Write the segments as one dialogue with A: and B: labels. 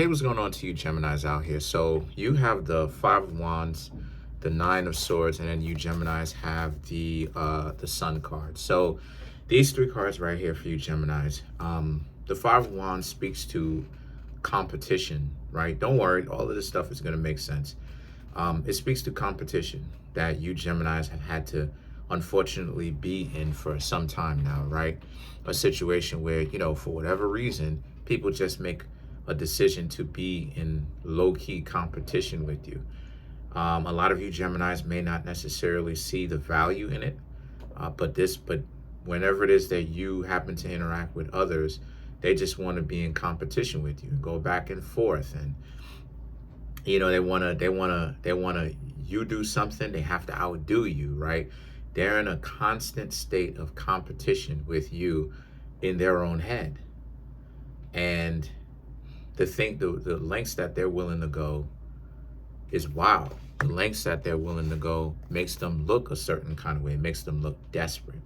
A: Hey, what's going on to you Geminis out here? So you have the Five of Wands, the Nine of Swords, and then you Geminis have the Sun card. So these three cards right here for you Geminis. The Five of Wands speaks to competition, right? Don't worry, all of this stuff is going to make sense. It speaks to competition that you Geminis have had to unfortunately be in for some time now, right? A situation where, for whatever reason, people just make a decision to be in low-key competition with you. A lot of you Geminis may not necessarily see the value in it, but whenever it is that you happen to interact with others, they just want to be in competition with you, go back and forth, and they wanna you do something, they have to outdo you, right? They're in a constant state of competition with you in their own head. And the lengths that they're willing to go is wild. The lengths that they're willing to go makes them look a certain kind of way, makes them look desperate.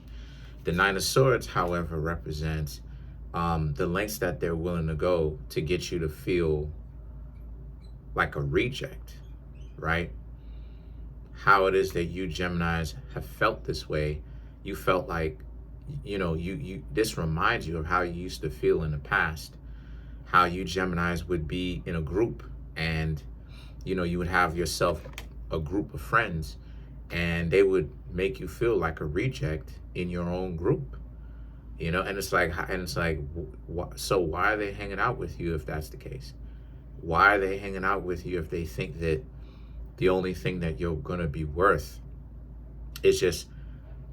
A: The Nine of Swords, however, represents the lengths that they're willing to go to get you to feel like a reject, right? How it is that you Geminis have felt this way. You felt like, you this reminds you of how you used to feel in the past. How you Geminis would be in a group, and you would have yourself a group of friends, and they would make you feel like a reject in your own group. And it's like, so why are they hanging out with you if that's the case? Why are they hanging out with you if they think that the only thing that you're going to be worth is just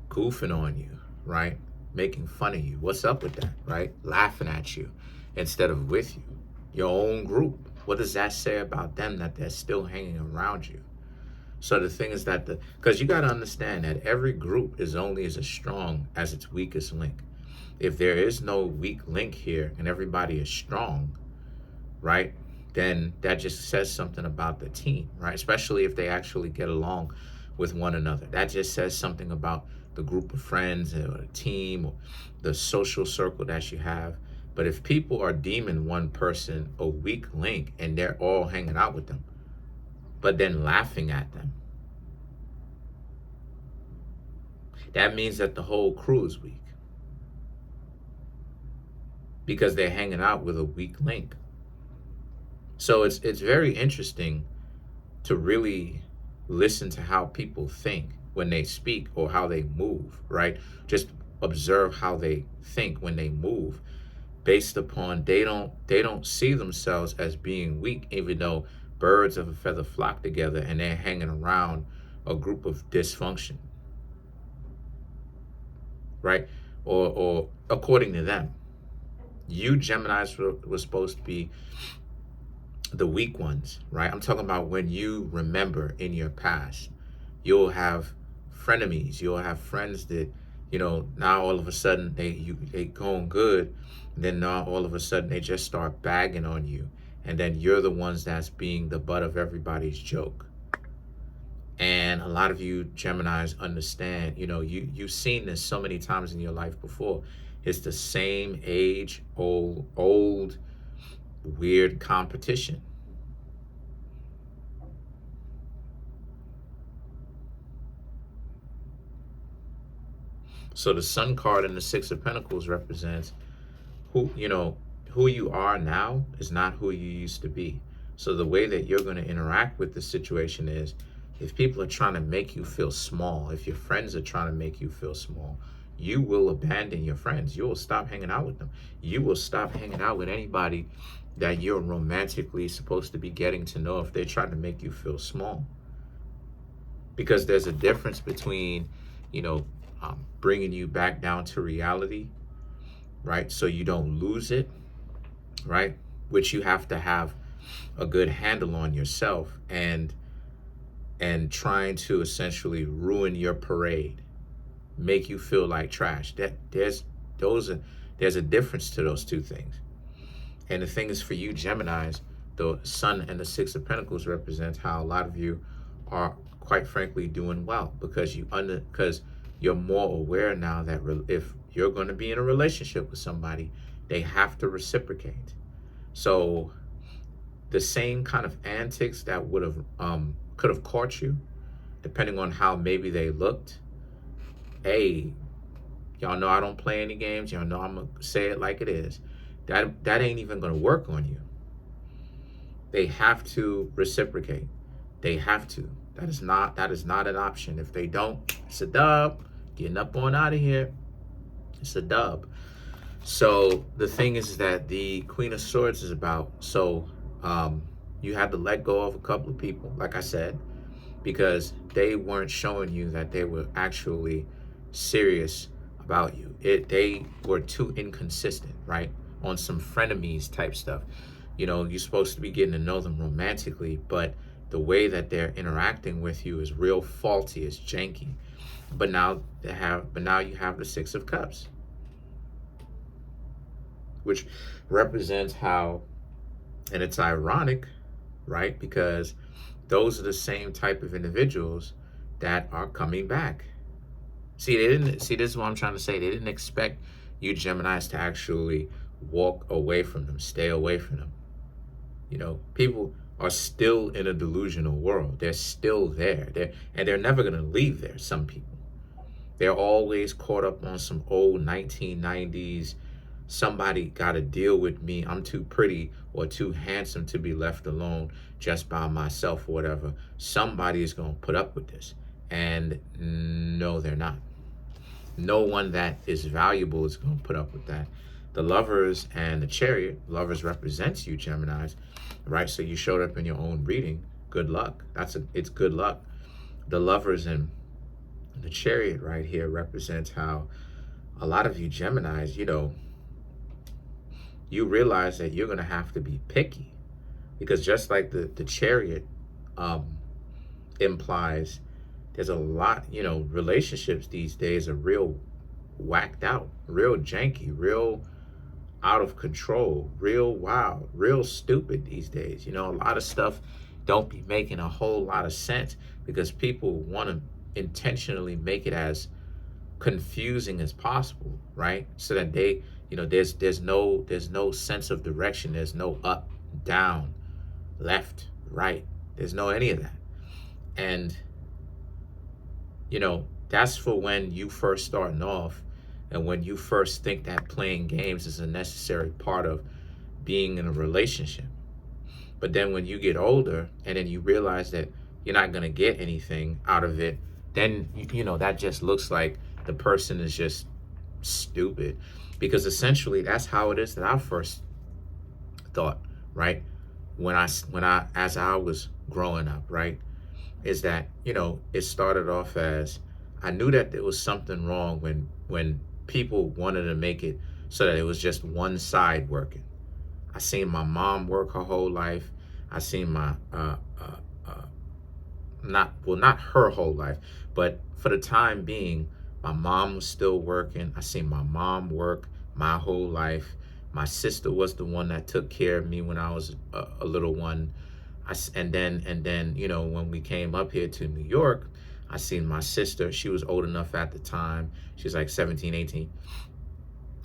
A: goofing on you, right? Making fun of you. What's up with that, right? Laughing at you instead of with you. Your own group. What does that say about them that they're still hanging around you? So the thing is that because you got to understand that every group is only as strong as its weakest link. If there is no weak link here and everybody is strong, right, then that just says something about the team, right? Especially if they actually get along with one another. That just says something about the group of friends or the team or the social circle that you have. But if people are deeming one person a weak link and they're all hanging out with them, but then laughing at them, that means that the whole crew is weak because they're hanging out with a weak link. So it's very interesting to really listen to how people think when they speak or how they move, right? Just observe how they think when they move, based upon they don't see themselves as being weak, even though birds of a feather flock together and they're hanging around a group of dysfunction, right? Or according to them, you Geminis were supposed to be the weak ones, right? I'm talking about when you remember in your past, you'll have frenemies, you'll have friends that, now all of a sudden they going good, and then now all of a sudden they just start bagging on you, and then you're the ones that's being the butt of everybody's joke. And a lot of you Geminis understand, you've seen this so many times in your life before. It's the same age old weird competition. So the Sun card and the Six of Pentacles represents who you are now is not who you used to be. So the way that you're going to interact with the situation is, if people are trying to make you feel small, if your friends are trying to make you feel small, you will abandon your friends. You will stop hanging out with them. You will stop hanging out with anybody that you're romantically supposed to be getting to know if they're trying to make you feel small. Because there's a difference between, bringing you back down to reality, right? So you don't lose it, right? Which you have to have a good handle on yourself, and trying to essentially ruin your parade, make you feel like trash. There's a difference to those two things. And the thing is, for you Geminis, the Sun and the Six of Pentacles represents how a lot of you are, quite frankly, doing well, because you're more aware now that if you're going to be in a relationship with somebody, they have to reciprocate. So the same kind of antics that would have could have caught you, depending on how maybe they looked. Hey, y'all know I don't play any games. Y'all know I'm gonna say it like it is. That ain't even gonna work on you. They have to reciprocate. They have to. That is not an option. If they don't, it's a dub. Getting up on out of here. It's a dub. So the thing is that the Queen of Swords is about, so you had to let go of a couple of people, like I said, because they weren't showing you that they were actually serious about you. They were too inconsistent, right? On some frenemies type stuff. You're supposed to be getting to know them romantically, but the way that they're interacting with you is real faulty, it's janky. But now you have the Six of Cups, which represents how, and it's ironic, right? Because those are the same type of individuals that are coming back. See, this is what I'm trying to say. They didn't expect you Geminis to actually walk away from them, stay away from them. People are still in a delusional world. They're still there. They're never going to leave there, some people. They're always caught up on some old 1990s, somebody got to deal with me. I'm too pretty or too handsome to be left alone just by myself or whatever. Somebody is going to put up with this. And no, they're not. No one that is valuable is going to put up with that. The Lovers and the Chariot, Lovers represents you, Geminis, right? So you showed up in your own reading. Good luck. It's good luck. The Lovers and the Chariot right here represents how a lot of you Geminis, you realize that you're going to have to be picky, because just like the Chariot implies, there's a lot, relationships these days are real whacked out, real janky, real out of control, real wild, real stupid these days. A lot of stuff don't be making a whole lot of sense because people want to intentionally make it as confusing as possible, right? So that they, there's no sense of direction. There's no up, down, left, right. There's no any of that. And that's for when you first starting off, and when you first think that playing games is a necessary part of being in a relationship. But then when you get older and then you realize that you're not going to get anything out of it, then that just looks like the person is just stupid. Because essentially that's how it is that I first thought, right? As I was growing up, right? Is that, it started off as, I knew that there was something wrong when people wanted to make it so that it was just one side working. I seen my mom work her whole life. I seen my, not her whole life, but for the time being, my mom was still working. I seen my mom work my whole life. My sister was the one that took care of me when I was a little one. And then, when we came up here to New York, I seen my sister. She was old enough at the time. She was like 17, 18.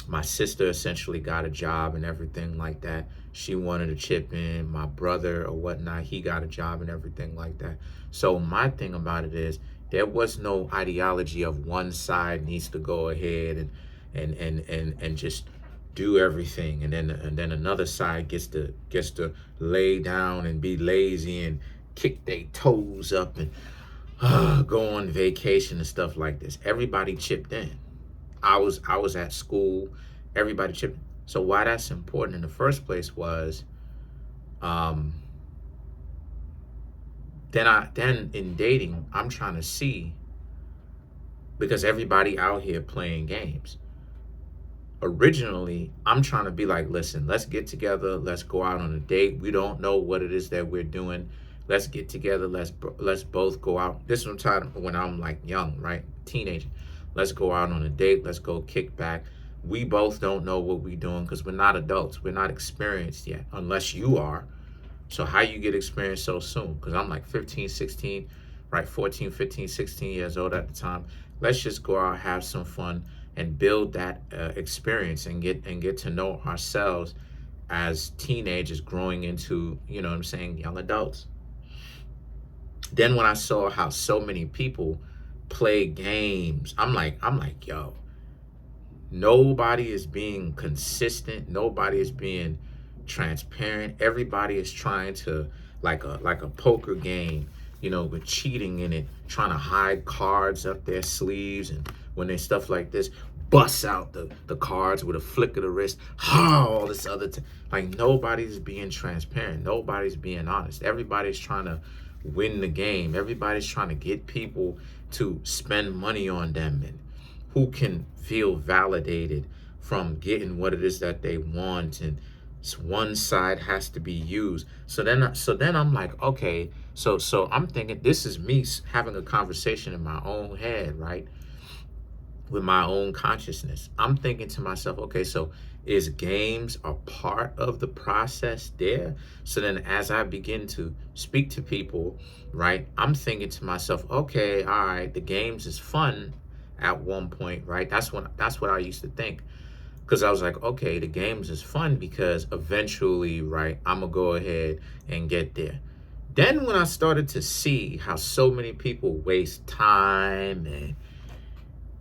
A: My sister essentially got a job and everything like that. She wanted to chip in. My brother or whatnot, he got a job and everything like that. So my thing about it is, there was no ideology of one side needs to go ahead and just do everything, and then another side gets to lay down and be lazy and kick their toes up and go on vacation and stuff like this. Everybody chipped in. I was at school. Everybody chipped in. So why that's important in the first place was, then in dating, I'm trying to see, because everybody out here playing games. Originally, I'm trying to be like, listen, let's get together. Let's go out on a date. We don't know what it is that we're doing. Let's get together. Let's both go out. This is what I'm talking when I'm like young, right? Teenager. Let's go out on a date. Let's go kick back. We both don't know what we're doing because we're not adults. We're not experienced yet, unless you are. So how you get experience so soon? Because I'm like 15, 16, right? 14, 15, 16 years old at the time. Let's just go out, have some fun, and build that experience and get to know ourselves as teenagers growing into, you know what I'm saying, young adults. Then when I saw how so many people play games, I'm like, yo, nobody is being consistent. Nobody is being transparent. Everybody is trying to, like a poker game, you know, with cheating in it, trying to hide cards up their sleeves, and when they stuff like this, bust out the cards with a flick of the wrist. All this other like nobody's being transparent. Nobody's being honest. Everybody's trying to win the game. Everybody's trying to get people to spend money on them, and who can feel validated from getting what it is that they want, and one side has to be used. So then I'm like, okay, so I'm thinking this is me having a conversation in my own head, right? With my own consciousness. I'm thinking to myself, okay, so is games a part of the process there? So then as I begin to speak to people, right, I'm thinking to myself, okay, all right, the games is fun at one point, right? That's what I used to think. Because I was like, okay, the games is fun because eventually, right, I'm gonna go ahead and get there. Then when I started to see how so many people waste time, and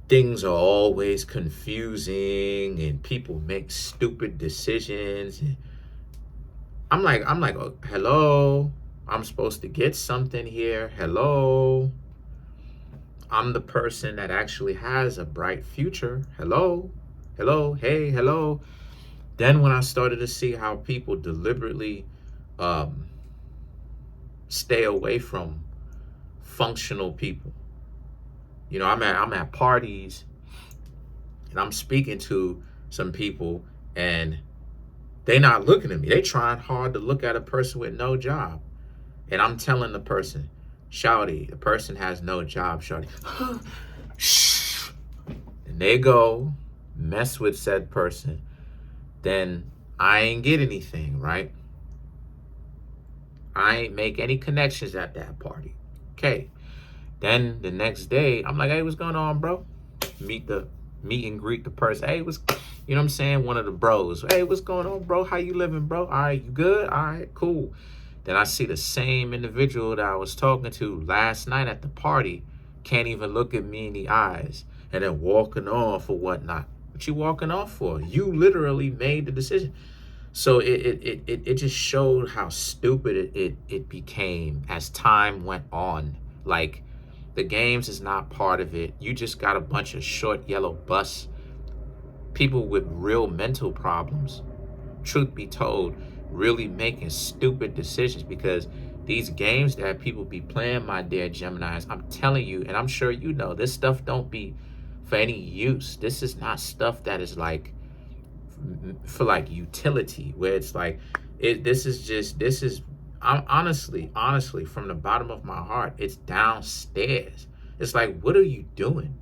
A: things are always confusing, and people make stupid decisions, and I'm like, oh, hello, I'm supposed to get something here. Hello, I'm the person that actually has a bright future. Hello, hello, hey, hello. Then when I started to see how people deliberately um, stay away from functional people, you know, I'm at parties, and I'm speaking to some people, and they not looking at me. They trying hard to look at a person with no job, and I'm telling the person, shawty, the person has no job, shawty. Shh. And they go mess with said person. Then I ain't get anything, right? I ain't make any connections at that party. Okay. Then the next day, I'm like, hey, what's going on, bro? Meet and greet the person. Hey, you know what I'm saying? One of the bros. Hey, what's going on, bro? How you living, bro? All right, you good? All right, cool. Then I see the same individual that I was talking to last night at the party can't even look at me in the eyes, and then walking off or whatnot. What you walking off for? You literally made the decision. So it just showed how stupid it became as time went on. Like, the games is not part of it. You just got a bunch of short yellow bus people with real mental problems, truth be told, really making stupid decisions, because these games that people be playing, my dear Geminis, I'm telling you, and I'm sure you know, this stuff don't be for any use. This is not stuff that is like for like utility, where it's like this is I'm honestly from the bottom of my heart, it's downstairs. It's like, what are you doing?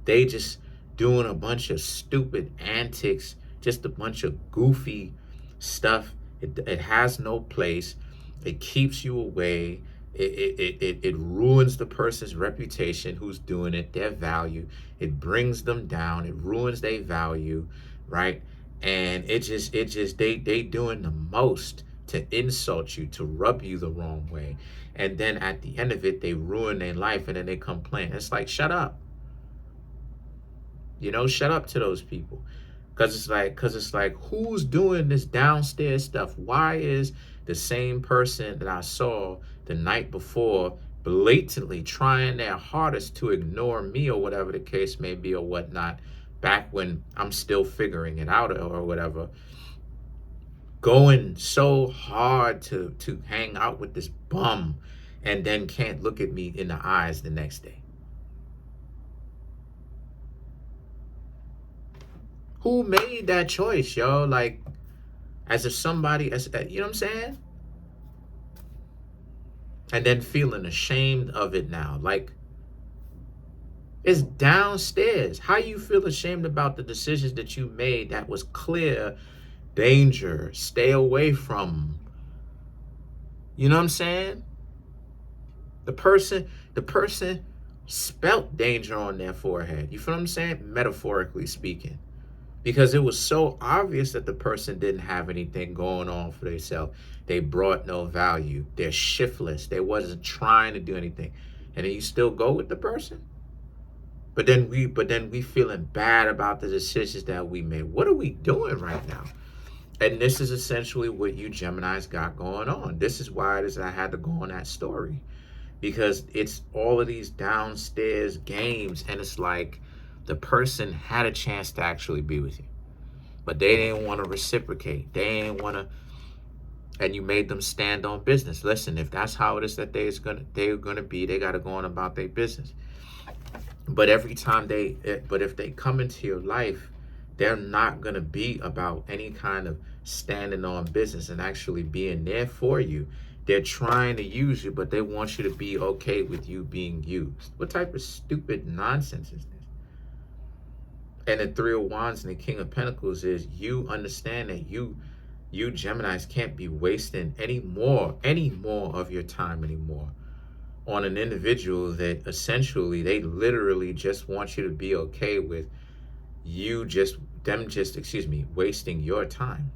A: They just doing a bunch of stupid antics, just a bunch of goofy stuff. It has no place. It keeps you away. It ruins the person's reputation who's doing it, their value. It brings them down. It ruins their value, right? And they doing the most to insult you, to rub you the wrong way. And then at the end of it, they ruin their life, and then they complain. It's like, shut up. You know, shut up to those people. Because it's like, who's doing this downstairs stuff? Why is the same person that I saw the night before blatantly trying their hardest to ignore me, or whatever the case may be, or whatnot, back when I'm still figuring it out or whatever, going so hard to hang out with this bum, and then can't look at me in the eyes the next day? Who made that choice, yo? Like, as if somebody, you know what I'm saying? And then feeling ashamed of it now. Like, it's downstairs. How you feel ashamed about the decisions that you made that was clear danger, stay away from? You know what I'm saying? The person spelt danger on their forehead. You feel what I'm saying? Metaphorically speaking. because it was so obvious that the person didn't have anything going on for themselves. They brought no value. They're shiftless. They wasn't trying to do anything. And then you still go with the person? But then we feeling bad about the decisions that we made. What are we doing right now? And this is essentially what you Geminis got going on. This is why it is I had to go on that story. Because it's all of these downstairs games, and it's like the person had a chance to actually be with you, but they didn't want to reciprocate. They didn't want to, and you made them stand on business. Listen, if that's how it is that they're gonna be, they got to go on about their business. But but if they come into your life, they're not gonna be about any kind of standing on business and actually being there for you. They're trying to use you, but they want you to be okay with you being used. What type of stupid nonsense is this? And the Three of Wands and the King of Pentacles is you understand that you Geminis can't be wasting any more of your time anymore on an individual that essentially they literally just want you to be okay with wasting your time.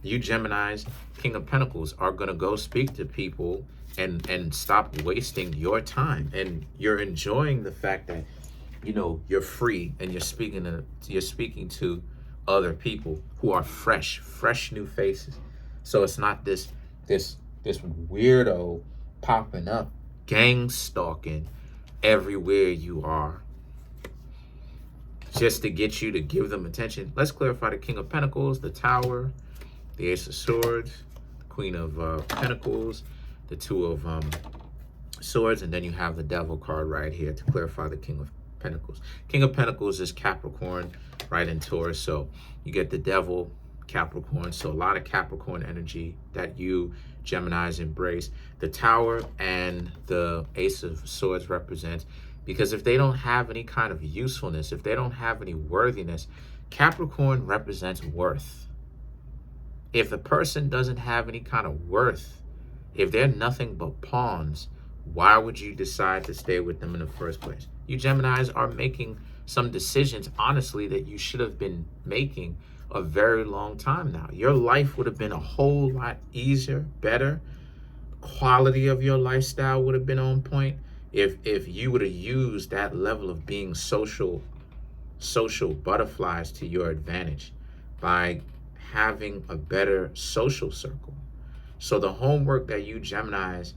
A: You Geminis, King of Pentacles, are going to go speak to people and stop wasting your time. And you're enjoying the fact that, you're free and you're speaking to other people who are fresh new faces. So it's not this weirdo popping up, gang stalking everywhere you are, just to get you to give them attention. Let's clarify the King of Pentacles, the Tower, the Ace of Swords, the Queen of Pentacles, the Two of Swords, and then you have the Devil card right here to clarify the King of Pentacles. King of Pentacles is Capricorn, right, in Taurus. So you get the Devil, Capricorn. So a lot of Capricorn energy that you Geminis embrace. The Tower and the Ace of Swords represents, because if they don't have any kind of usefulness, if they don't have any worthiness, Capricorn represents worth. If the person doesn't have any kind of worth, if they're nothing but pawns, why would you decide to stay with them in the first place? You Geminis are making some decisions, honestly, that you should have been making a very long time now. Your life would have been a whole lot easier, better. Quality of your lifestyle would have been on point if you would have used that level of being social butterflies to your advantage by having a better social circle. So the homework that you Geminis,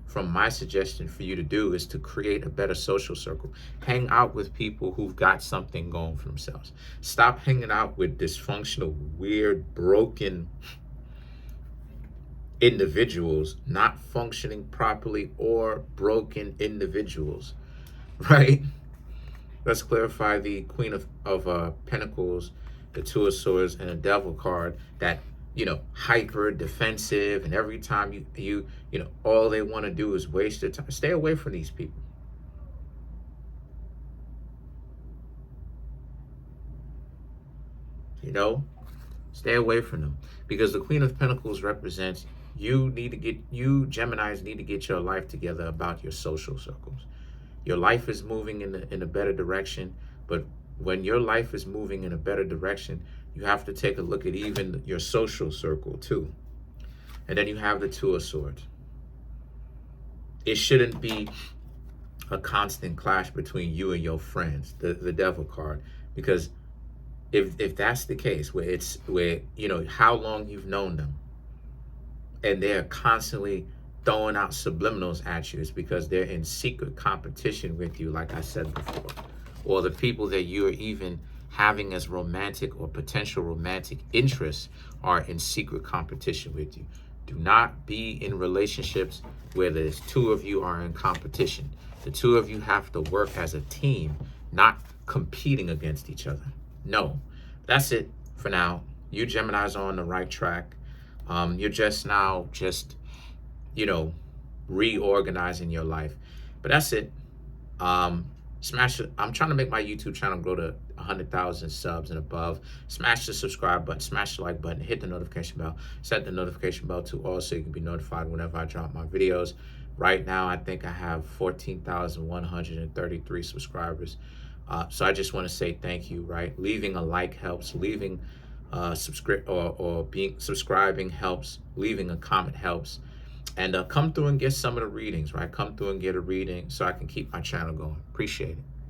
A: from my suggestion for you to do, is to create a better social circle. Hang out with people who've got something going for themselves. Stop hanging out with dysfunctional, weird, broken individuals, not functioning properly, or broken individuals, right? Let's clarify the Queen of Pentacles, the Two of Swords, and the Devil card that, hyper defensive, and every time you all they want to do is waste their time. Stay away from these people. Stay away from them, because the Queen of Pentacles represents you Geminis need to get your life together about your social circles. Your life is moving in a better direction, but when your life is moving in a better direction, you have to take a look at even your social circle too. And then you have the Two of Swords. It shouldn't be a constant clash between you and your friends, the Devil card, because if that's the case, where how long you've known them, and they're constantly throwing out subliminals at you, it's because they're in secret competition with you, like I said before. Or the people that you're even having as romantic or potential romantic interests are in secret competition with you. Do not be in relationships where the two of you are in competition. The two of you have to work as a team, not competing against each other. No, that's it for now. You Geminis are on the right track. You're just reorganizing your life. But that's it. Smash it. I'm trying to make my YouTube channel grow to 100,000 subs and above. Smash the subscribe button, smash the like button, hit the notification bell, set the notification bell to all so you can be notified whenever I drop my videos. Right now, I think I have 14,133 subscribers. So I just want to say thank you, right? Leaving a like helps, leaving subscribe or being subscribing helps, leaving a comment helps. And come through and get some of the readings, right? Come through and get a reading so I can keep my channel going. Appreciate it.